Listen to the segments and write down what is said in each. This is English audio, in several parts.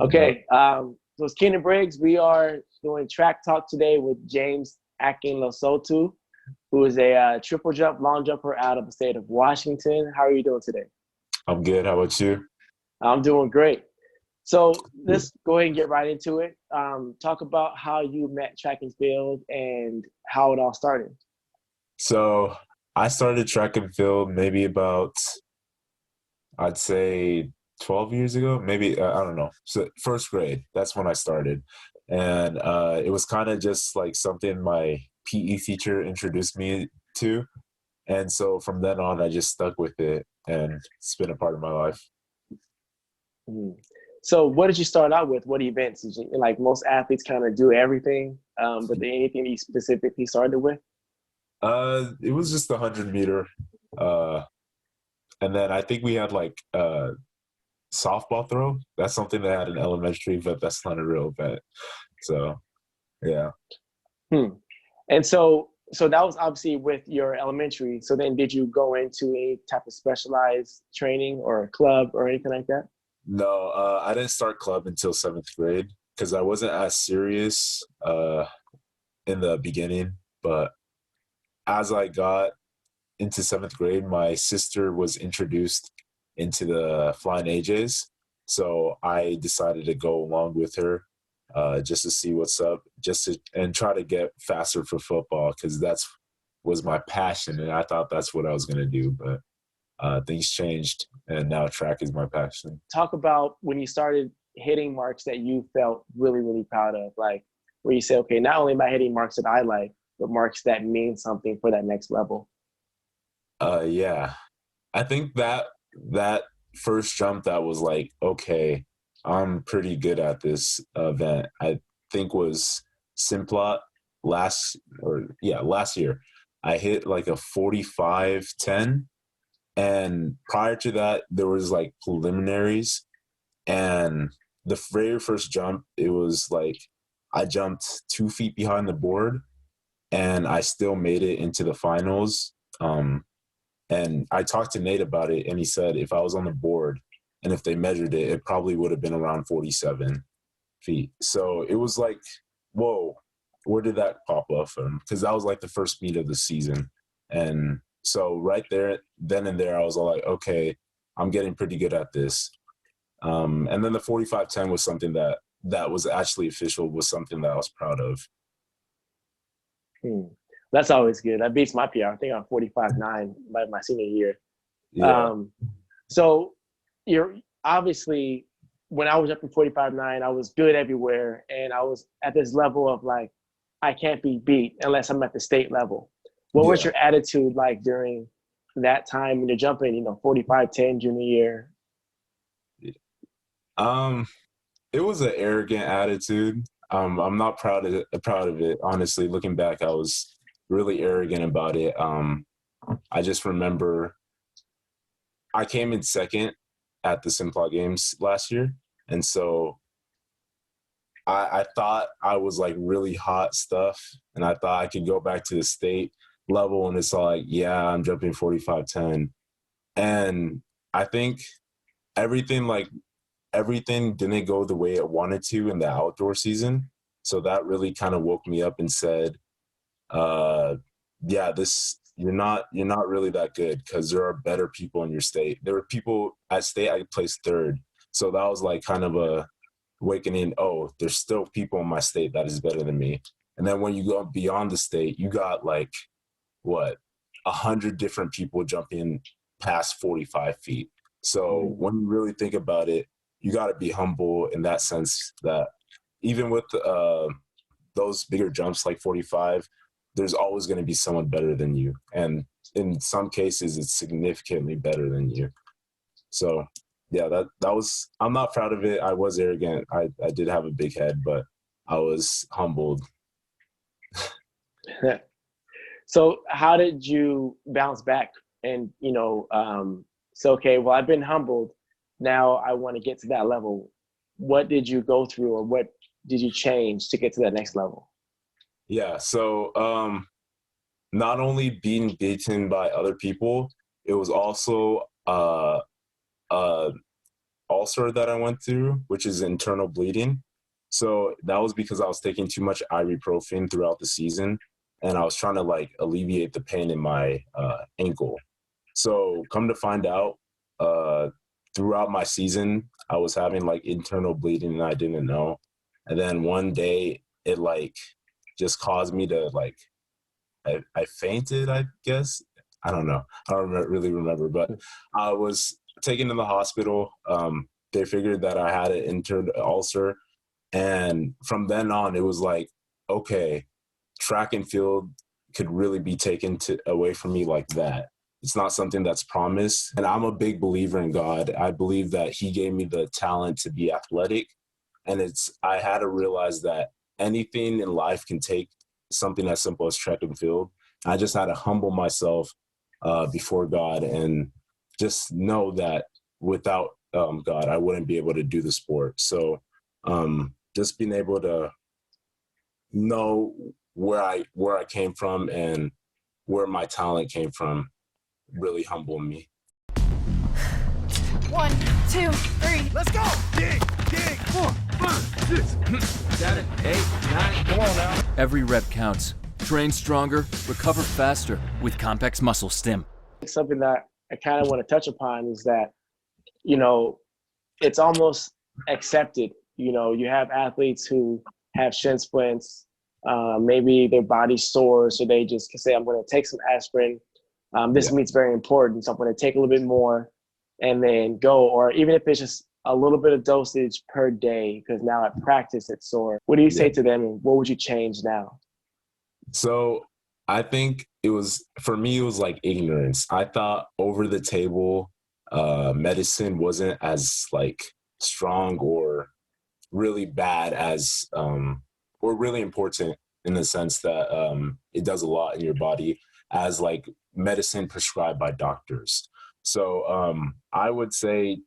Yep. Okay, so it's Keinan Briggs. We are doing track talk today with James Akinlosotu, who is a triple jump, long jumper out of the state of Washington. How are you doing today? I'm good. How about you? I'm doing great. So let's go ahead and get right into it. Talk about how you met track and field and how it all started. So I started track and field maybe about, I'd say 12 years ago, maybe, I don't know. So first grade, that's when I started. And it was kind of just like something my PE teacher introduced me to. And so from then on, I just stuck with it and it's been a part of my life. Mhm. So what did you start out with? What events? Like most athletes kind of do everything, but then anything you specifically started with? It was just the 100 meter. Uh, and then I think we had like softball throw. That's something they had in elementary, but that's not a real event. So yeah. Hmm. And so that was obviously with your elementary. So then did you go into any type of specialized training or club or anything like that? No, I didn't start club until seventh grade because I wasn't as serious in the beginning. But as I got into seventh grade, my sister was introduced into the flying AJs. So I decided to go along with her just to see what's up, and try to get faster for football because that's was my passion, and I thought that's what I was gonna do. But things changed, and now track is my passion. Talk about when you started hitting marks that you felt really, really proud of, like where you say, okay, not only am I hitting marks that I like, but marks that mean something for that next level. Yeah, I think that first jump that was like, okay, I'm pretty good at this event. I think was Simplot last year. I hit like a 45-10, and prior to that there was like preliminaries, and the very first jump it was like I jumped 2 feet behind the board and I still made it into the finals. And I talked to Nate about it, and he said if I was on the board and if they measured it, it probably would have been around 47 feet. So it was like, whoa, where did that pop up from? Because that was like the first meet of the season. And so right there, then and there, I was all like, okay, I'm getting pretty good at this. And then the 45-10 was something that was actually official, was something that I was proud of. Hmm. That's always good. That beats my PR. I think I'm 45.9 by my senior year. Yeah. Um, so you're obviously when I was up in 45.9, I was good everywhere. And I was at this level of like, I can't be beat unless I'm at the state level. What was Yeah. your attitude like during that time when you're jumping, 45-10 junior year? Um, it was an arrogant attitude. I'm not proud of it. Honestly, looking back, I was really arrogant about it. I just remember I came in second at the Simplot Games last year, and so I thought I was like really hot stuff, and I thought I could go back to the state level, and it's like, yeah, I'm jumping 45-10, and I think everything like everything didn't go the way it wanted to in the outdoor season. So that really kind of woke me up and said, uh, yeah, this you're not really that good because there are better people in your state. There were people at state I placed third. So that was like kind of a awakening, oh, there's still people in my state that is better than me. And then when you go beyond the state, you got like what 100 different people jumping past 45 feet. So Mhm. when you really think about it, you got to be humble in that sense that even with those bigger jumps like 45, there's always going to be someone better than you. And in some cases, it's significantly better than you. So yeah, that was, I'm not proud of it. I was arrogant. I did have a big head, but I was humbled. So how did you bounce back and so okay, well, I've been humbled, now I want to get to that level. What did you go through or what did you change to get to that next level? Yeah. So not only being beaten by other people, it was also uh, ulcer that I went through, which is internal bleeding. So that was because I was taking too much ibuprofen throughout the season, and I was trying to like alleviate the pain in my ankle. So come to find out, throughout my season, I was having like internal bleeding and I didn't know. And then one day it like just caused me to like, I fainted, I guess. I don't know. I don't really remember, but I was taken to the hospital. They figured that I had an internal ulcer. And from then on, it was like, okay, track and field could really be taken away from me like that. It's not something that's promised. And I'm a big believer in God. I believe that he gave me the talent to be athletic. And I had to realize that anything in life can take something as simple as track and field. I just had to humble myself before God and just know that without God, I wouldn't be able to do the sport. So just being able to know where I came from and where my talent came from really humbled me. 1, 2, 3, let's go! Dig, 4, 5, 6, 7, 8, 9. Come on now. Every rep counts. Train stronger, recover faster with Compex Muscle Stim. Something that I kind of want to touch upon is that, it's almost accepted. You have athletes who have shin splints, maybe their body's sore, so they just can say, I'm going to take some aspirin. This means very important, so I'm going to take a little bit more and then go. Or even if it's just a little bit of dosage per day, because now at practice it's sore. What do you say to them, and what would you change now? So I think for me, it was like ignorance. I thought over the table medicine wasn't as like strong or really bad as, or really important in the sense that it does a lot in your body as like medicine prescribed by doctors. So I would say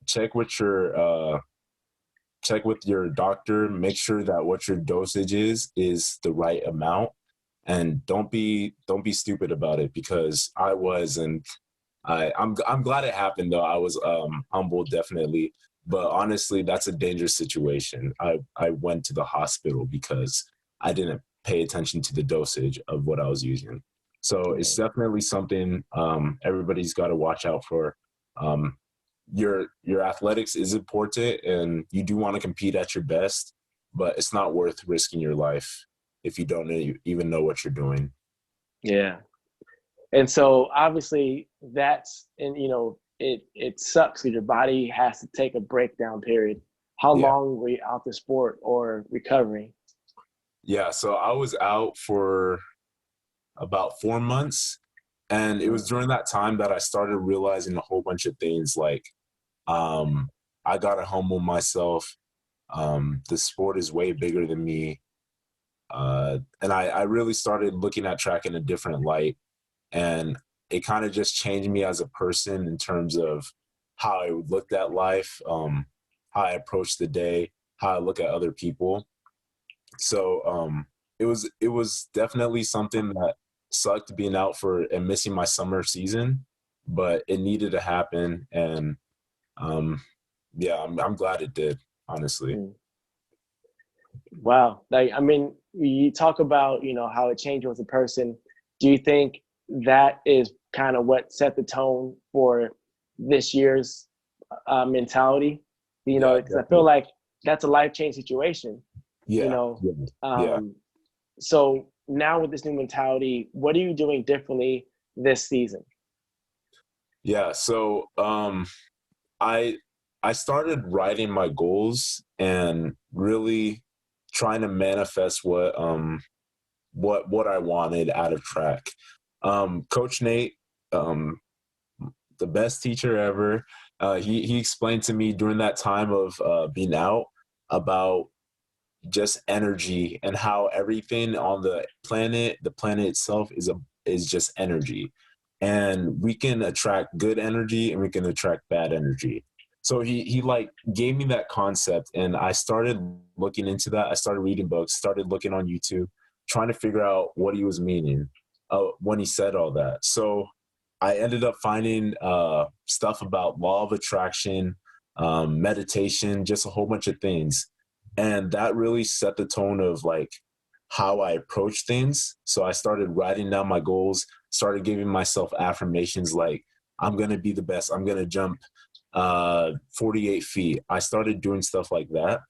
check with your doctor, make sure that what your dosage is the right amount. And don't be stupid about it, because I was, and I'm glad it happened though. I was humbled, definitely, but honestly, that's a dangerous situation. I went to the hospital because I didn't pay attention to the dosage of what I was using. So it's definitely something everybody's got to watch out for. Your athletics is important, and you do want to compete at your best, but it's not worth risking your life if you don't even know what you're doing. Yeah. And so obviously that's, and it sucks because your body has to take a breakdown period. How long were you out the sport or recovering? Yeah, so I was out for about 4 months, and it was during that time that I started realizing a whole bunch of things. Like, I gotta humble myself. The sport is way bigger than me. And I really started looking at track in a different light, and it kind of just changed me as a person in terms of how I looked at life, how I approached the day, how I look at other people. So it was definitely something that sucked being out and missing my summer season, but it needed to happen, and I'm glad it did, honestly. Wow. Like, I mean, you talk about, how it changed you as a person. Do you think that is kind of what set the tone for this year's mentality? Because I feel like that's a life-changing situation. So now with this new mentality, what are you doing differently this season? Yeah. So I started writing my goals and really trying to manifest what I wanted out of track. Coach Nate, the best teacher ever, he explained to me during that time of being out about just energy and how everything on the planet itself is just energy, and we can attract good energy and we can attract bad energy. So he like gave me that concept, and I started looking into that. I started reading books, started looking on YouTube, trying to figure out what he was meaning when he said all that. So I ended up finding stuff about law of attraction, meditation, just a whole bunch of things. And that really set the tone of like how I approach things. So I started writing down my goals, started giving myself affirmations like, I'm going to be the best. I'm going to jump 48 feet. I started doing stuff like that.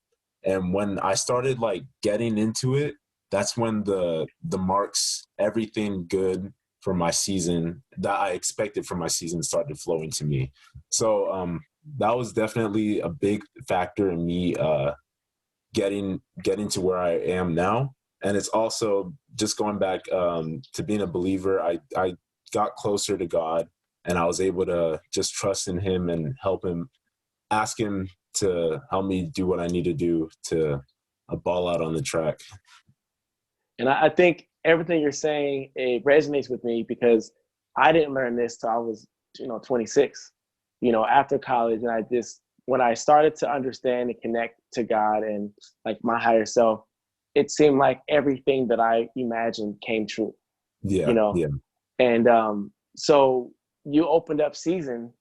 And when I started like getting into it, that's when the marks, everything good for my season that I expected from my season started flowing to me. So that was definitely a big factor in me getting to where I am now. And it's also just going back to being a believer. I got closer to God, and I was able to just trust in him and help him, ask him to help me do what I need to do to ball out on the track. And I think everything you're saying, it resonates with me because I didn't learn this till I was, 26, after college. And when I started to understand and connect to God and like my higher self, it seemed like everything that I imagined came true, Yeah. Yeah. And so you opened up season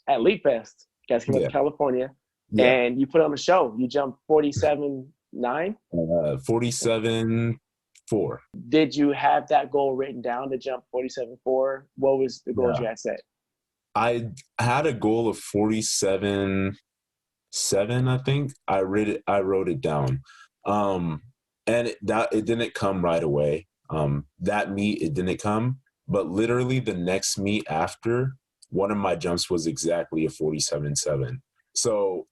at Leap Fest. You guys came up to California, and you put on a show. You jumped 47.9? 47.4. Did you have that goal written down to jump 47.4? What was the goals you had set? I had a goal of 47.7, I think. I wrote it down. And it didn't come right away. That meet, it didn't come. But literally the next meet after, one of my jumps was exactly a 47.7. So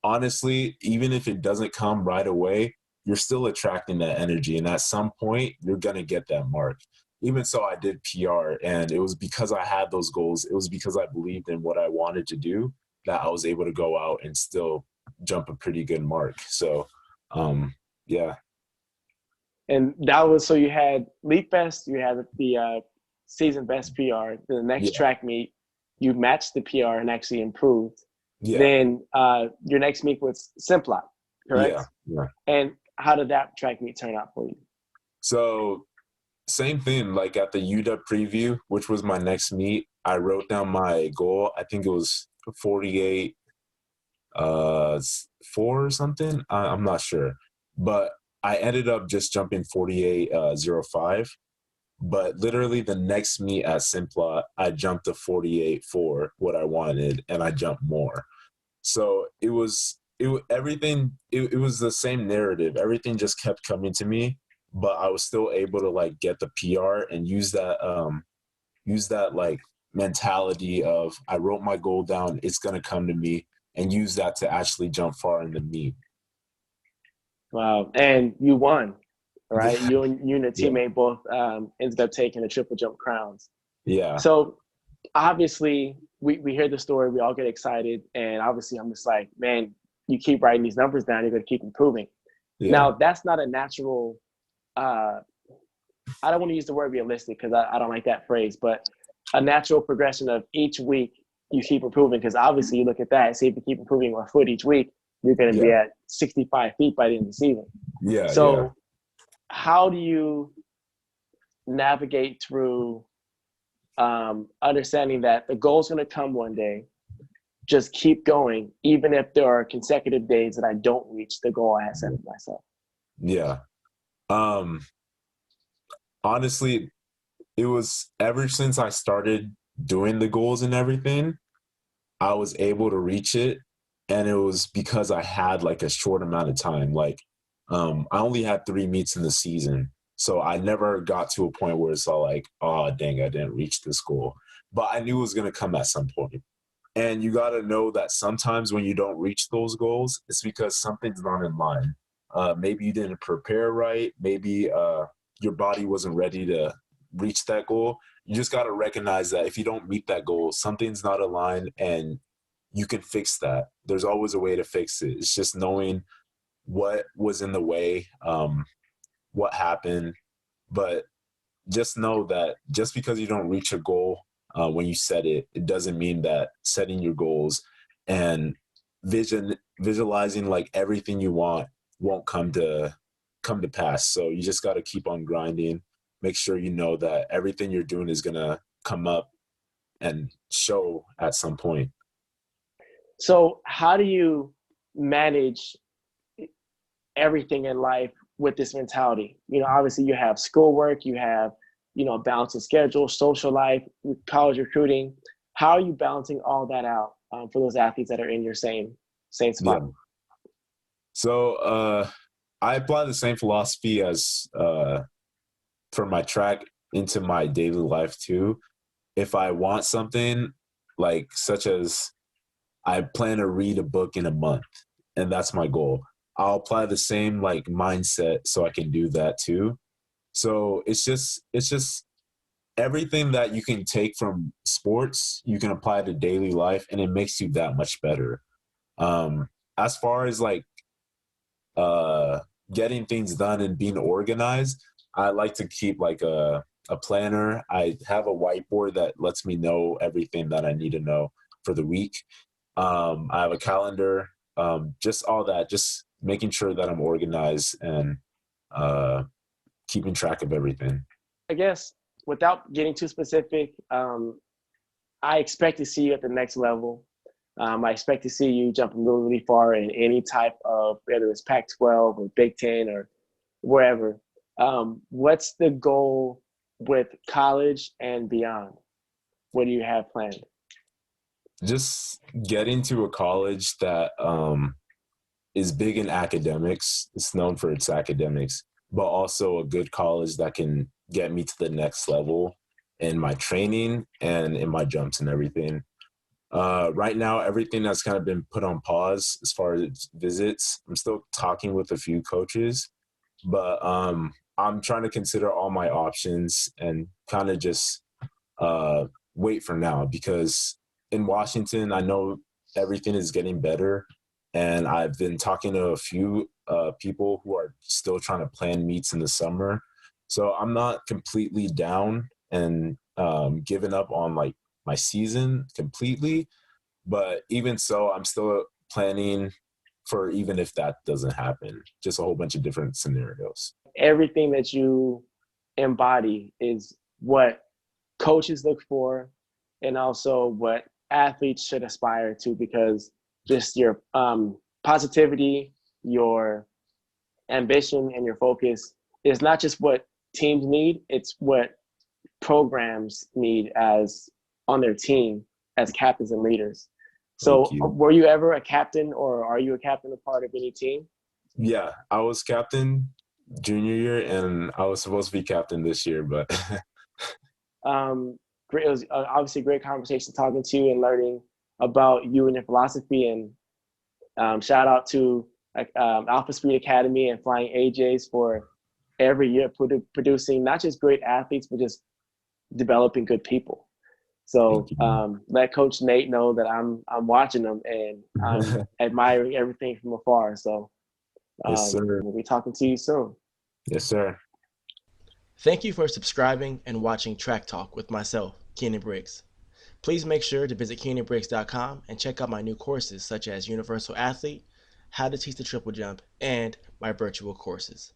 honestly, even if it doesn't come right away, you're still attracting that energy. And at some point, you're going to get that mark. Even so, I did PR, and it was because I had those goals. It was because I believed in what I wanted to do that I was able to go out and still jump a pretty good mark. So, yeah. And that was, so you had Leap Fest, you had the season best PR. The next track meet, you matched the PR and actually improved. Yeah. Then your next meet was Simplot, correct? Yeah. And how did that track meet turn out for you? So same thing, like at the UW preview, which was my next meet, I wrote down my goal. I think it was 48 4 or something. I'm not sure. But I ended up just jumping 48.05. But literally the next meet at Simplot, I jumped to 48.4, what I wanted, and I jumped more. So it was everything. It was the same narrative. Everything just kept coming to me, but I was still able to like get the PR and use that like mentality of I wrote my goal down, it's gonna come to me, and use that to actually jump far in the meet. Wow, and you won, right? You and your teammate both ended up taking the triple jump crowns. Yeah. So obviously we hear the story, we all get excited, and obviously I'm just like, man, you keep writing these numbers down, you're going to keep improving. Now that's not a natural I don't want to use the word realistic because I don't like that phrase, but a natural progression of each week you keep improving, because obviously you look at that and see if you keep improving 1 foot each week, you're going to be at 65 feet by the end of the season. So how do you navigate through understanding that the goal is going to come one day, just keep going, even if there are consecutive days that I don't reach the goal I have set for myself? Yeah. Honestly, it was ever since I started doing the goals and everything, I was able to reach it. And it was because I had like a short amount of time. Like, I only had 3 meets in the season. So I never got to a point where it's all like, oh, dang, I didn't reach this goal. But I knew it was going to come at some point. And you got to know that sometimes when you don't reach those goals, it's because something's not in line. Maybe you didn't prepare right. Maybe your body wasn't ready to reach that goal. You just got to recognize that if you don't meet that goal, something's not aligned, and you can fix that. There's always a way to fix it. It's just knowing what was in the way, what happened. But just know that just because you don't reach a goal when you set it, it doesn't mean that setting your goals and visualizing like everything you want won't come to pass. So you just got to keep on grinding. Make sure you know that everything you're doing is going to come up and show at some point. So how do you manage everything in life with this mentality? Obviously you have schoolwork, you have, balancing schedule, social life, college recruiting. How are you balancing all that out for those athletes that are in your same Yeah. spot? So I apply the same philosophy as for my track into my daily life too. If I want something, like such as I plan to read a book in a month, and that's my goal, I'll apply the same like mindset so I can do that too. So it's just everything that you can take from sports, you can apply to daily life, and it makes you that much better. As far as like uh, getting things done and being organized, I like to keep like a planner. I have a whiteboard that lets me know everything that I need to know for the week. I have a calendar, just all that, just making sure that I'm organized and uh, keeping track of everything. I guess without getting too specific, I expect to see you at the next level. I expect to see you jump really, really far in any type of, whether it's Pac-12 or Big Ten or wherever. What's the goal with college and beyond? What do you have planned? Just getting to a college that is big in academics. It's known for its academics, but also a good college that can get me to the next level in my training and in my jumps and everything. Right now, everything that's kind of been put on pause as far as visits. I'm still talking with a few coaches, but I'm trying to consider all my options and kind of just uh, wait for now, because in Washington, I know everything is getting better. And I've been talking to a few people who are still trying to plan meets in the summer. So I'm not completely down and giving up on like my season completely. But even so, I'm still planning for even if that doesn't happen, just a whole bunch of different scenarios. Everything that you embody is what coaches look for and also what athletes should aspire to, because just your positivity, your ambition, and your focus is not just what teams need, it's what programs need as on their team as captains and leaders. Thank So you. were you ever a captain, or are you a captain, a part of any team? Yeah, I was captain junior year, and I was supposed to be captain this year, but Great, it was obviously a great conversation talking to you and learning about you and your philosophy. And shout out to Alpha Speed Academy and Flying AJs for every year producing not just great athletes, but just developing good people. So thank you. let Coach Nate know that I'm watching them and I'm admiring everything from afar. So Yes, sir. we'll be talking to you soon. Yes, sir. Thank you for subscribing and watching Track Talk with myself, Keinan Briggs. Please make sure to visit KeinanBriggs.com and check out my new courses such as Universal Athlete, How to Teach the Triple Jump, and my virtual courses.